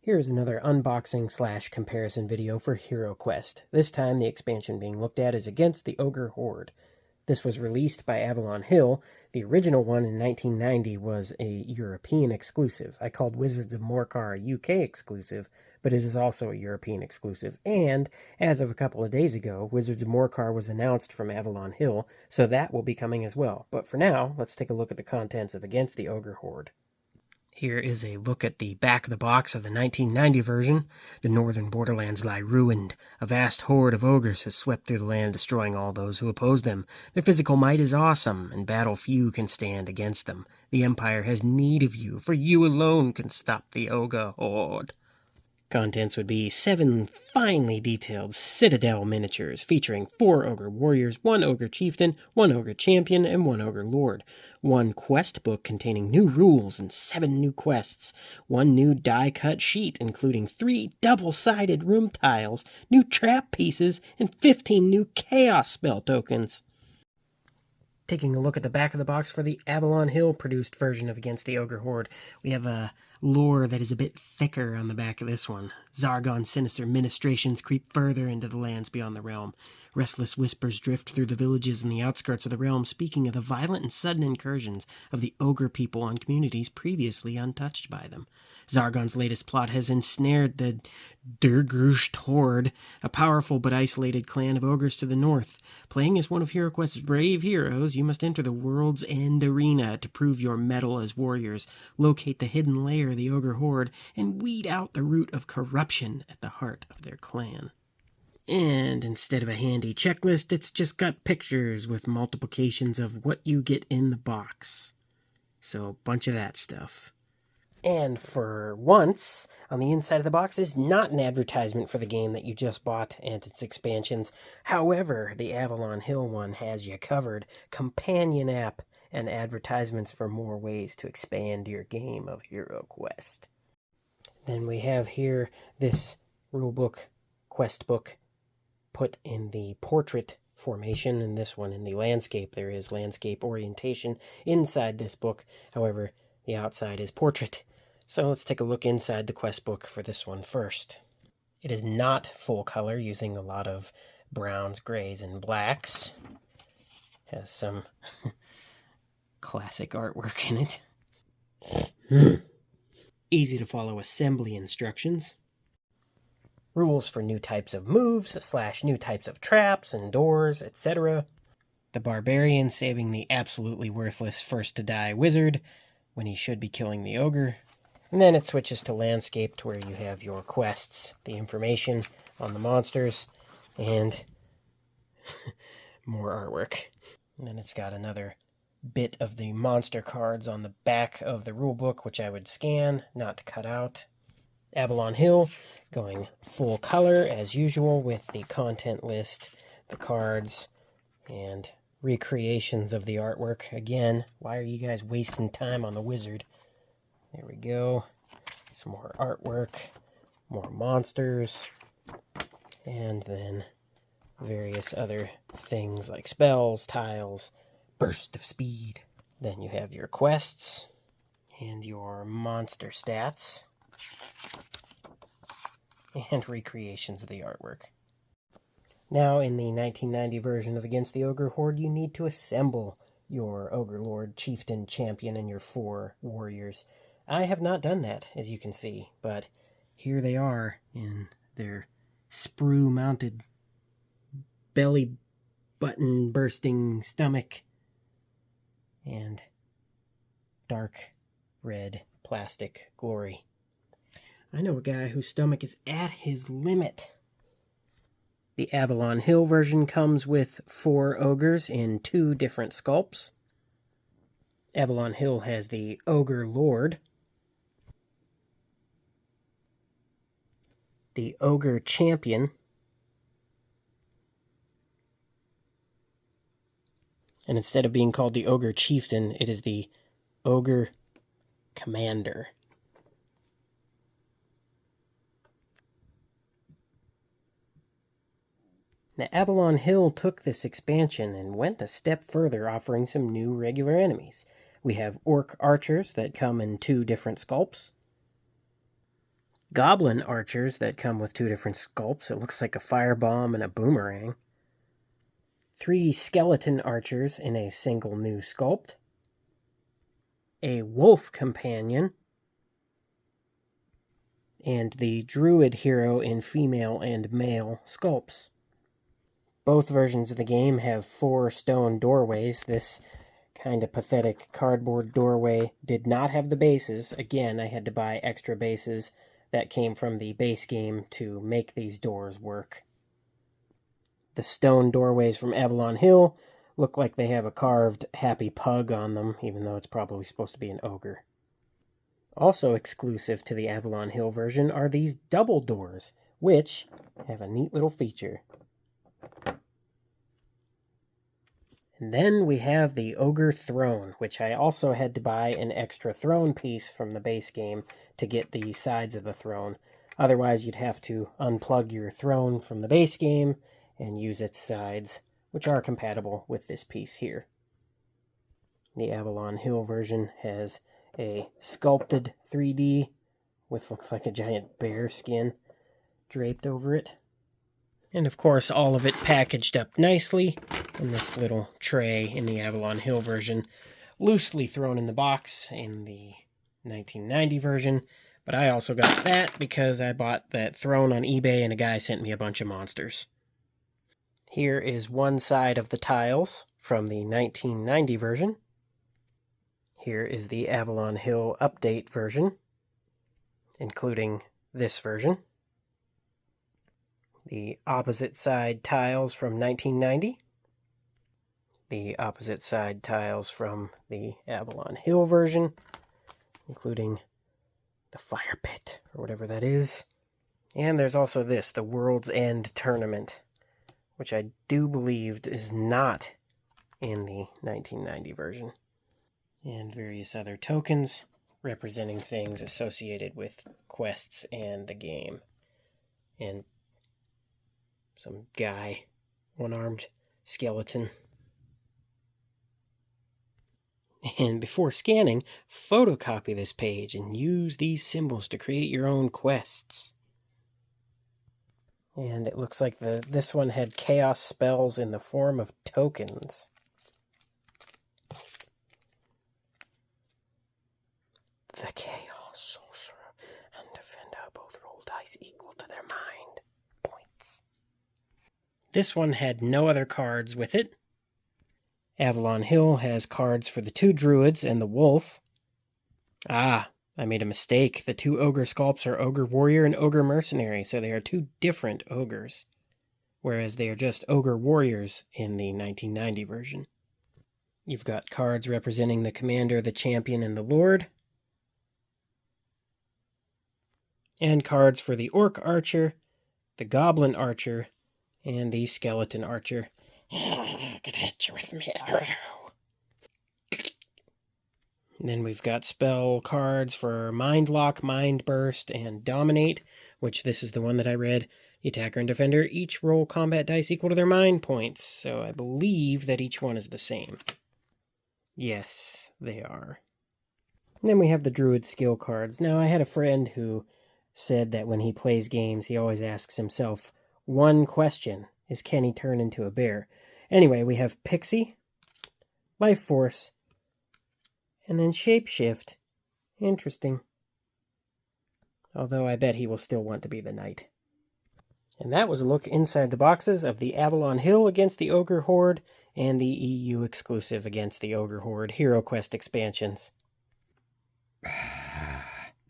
Here is another unboxing / comparison video for HeroQuest. This time the expansion being looked at is Against the Ogre Horde. This was released by Avalon Hill. The original one in 1990 was a European exclusive. I called Wizards of Morcar a UK exclusive, but it is also a European exclusive. And, as of a couple of days ago, Wizards of Morcar was announced from Avalon Hill, so that will be coming as well. But for now, let's take a look at the contents of Against the Ogre Horde. Here is a look at the back of the box of the 1990 version. The northern borderlands lie ruined. A vast horde of ogres has swept through the land, destroying all those who oppose them. Their physical might is awesome, and battle few can stand against them. The Empire has need of you, for you alone can stop the Ogre Horde. Contents would be 7 finely detailed Citadel miniatures featuring 4 Ogre Warriors, 1 Ogre Chieftain, 1 Ogre Champion, and 1 Ogre Lord. 1 quest book containing new rules and 7 new quests. 1 new die-cut sheet including 3 double-sided room tiles, new trap pieces, and 15 new Chaos spell tokens. Taking a look at the back of the box for the Avalon Hill produced version of Against the Ogre Horde, we have a lore that is a bit thicker on the back of this one. Zargon's sinister ministrations creep further into the lands beyond the realm. Restless whispers drift through the villages and the outskirts of the realm, speaking of the violent and sudden incursions of the ogre people on communities previously untouched by them. Zargon's latest plot has ensnared the Ogre Horde, a powerful but isolated clan of ogres to the north. Playing as one of HeroQuest's brave heroes, you must enter the World's End arena to prove your mettle as warriors, locate the hidden lair of the Ogre Horde, and weed out the root of corruption at the heart of their clan. And instead of a handy checklist, it's just got pictures with multiplications of what you get in the box. So a bunch of that stuff. And for once, on the inside of the box is not an advertisement for the game that you just bought and its expansions. However, the Avalon Hill one has you covered. Companion app and advertisements for more ways to expand your game of HeroQuest. Then we have here this rulebook, quest book, put in the portrait formation, and this one in the landscape. There is landscape orientation inside this book. However, the outside is portrait. So let's take a look inside the quest book for this one first. It is not full color, using a lot of browns, grays, and blacks. Has some classic artwork in it. Easy to follow assembly instructions. Rules for new types of moves / new types of traps and doors, etc. The barbarian saving the absolutely worthless first to die wizard when he should be killing the ogre. And then it switches to landscape, to where you have your quests, the information on the monsters, and more artwork. And then it's got another bit of the monster cards on the back of the rulebook, which I would scan, not cut out. Avalon Hill, going full color as usual with the content list, the cards, and recreations of the artwork. Again, why are you guys wasting time on the wizard? There we go. Some more artwork, more monsters, and then various other things like spells, tiles, burst of speed. Then you have your quests and your monster stats and recreations of the artwork. Now, in the 1990 version of Against the Ogre Horde, you need to assemble your Ogre Lord, Chieftain, Champion, and your 4 warriors. I have not done that, as you can see, but here they are in their sprue-mounted, belly-button-bursting stomach and dark red plastic glory. I know a guy whose stomach is at his limit. The Avalon Hill version comes with 4 ogres in 2 different sculpts. Avalon Hill has the Ogre Lord, the Ogre Champion, and instead of being called the Ogre Chieftain, it is the Ogre Commander. Now, Avalon Hill took this expansion and went a step further, offering some new regular enemies. We have Orc Archers that come in 2 different sculpts. goblin archers that come with 2 different sculpts. It looks like a firebomb and a boomerang. 3 skeleton archers in a single new sculpt. A wolf companion. And the druid hero in female and male sculpts. Both versions of the game have 4 stone doorways. This kind of pathetic cardboard doorway did not have the bases. Again, I had to buy extra bases that came from the base game to make these doors work. The stone doorways from Avalon Hill look like they have a carved happy pug on them, even though it's probably supposed to be an ogre. Also exclusive to the Avalon Hill version are these double doors, which have a neat little feature. And then we have the Ogre Throne, which I also had to buy an extra throne piece from the base game to get the sides of the throne. Otherwise, you'd have to unplug your throne from the base game and use its sides, which are compatible with this piece here. The Avalon Hill version has a sculpted 3D with looks like a giant bear skin draped over it. And of course, all of it packaged up nicely in this little tray in the Avalon Hill version, loosely thrown in the box in the 1990 version. But I also got that because I bought that throne on eBay and a guy sent me a bunch of monsters. Here is one side of the tiles from the 1990 version. Here is the Avalon Hill update version, including this version. The opposite side tiles from 1990. The opposite side tiles from the Avalon Hill version, including the fire pit, or whatever that is. And there's also this, the World's End Tournament, which I do believe is not in the 1990 version. And various other tokens representing things associated with quests and the game. And some guy, one-armed skeleton. And before scanning, photocopy this page and use these symbols to create your own quests. And it looks like this one had chaos spells in the form of tokens. The chaos sorcerer and defender both roll dice equal to their mind points. This one had no other cards with it. Avalon Hill has cards for the 2 druids and the wolf. I made a mistake. The 2 ogre sculpts are Ogre Warrior and Ogre Mercenary, so they are 2 different ogres, whereas they are just Ogre Warriors in the 1990 version. You've got cards representing the Commander, the Champion, and the Lord, and cards for the Orc Archer, the Goblin Archer, and the Skeleton Archer. I'm gonna hit you with me. And then we've got spell cards for Mind Lock, Mind Burst, and Dominate, which this is the one that I read. The attacker and defender each roll combat dice equal to their mind points, so I believe that each one is the same. Yes, they are. And then we have the Druid skill cards. Now, I had a friend who said that when he plays games, he always asks himself one question, is can he turn into a bear? Anyway, we have Pixie, Life Force, and then Shapeshift. Interesting. Although I bet he will still want to be the knight. And that was a look inside the boxes of the Avalon Hill against the Ogre Horde and the EU exclusive against the Ogre Horde HeroQuest expansions.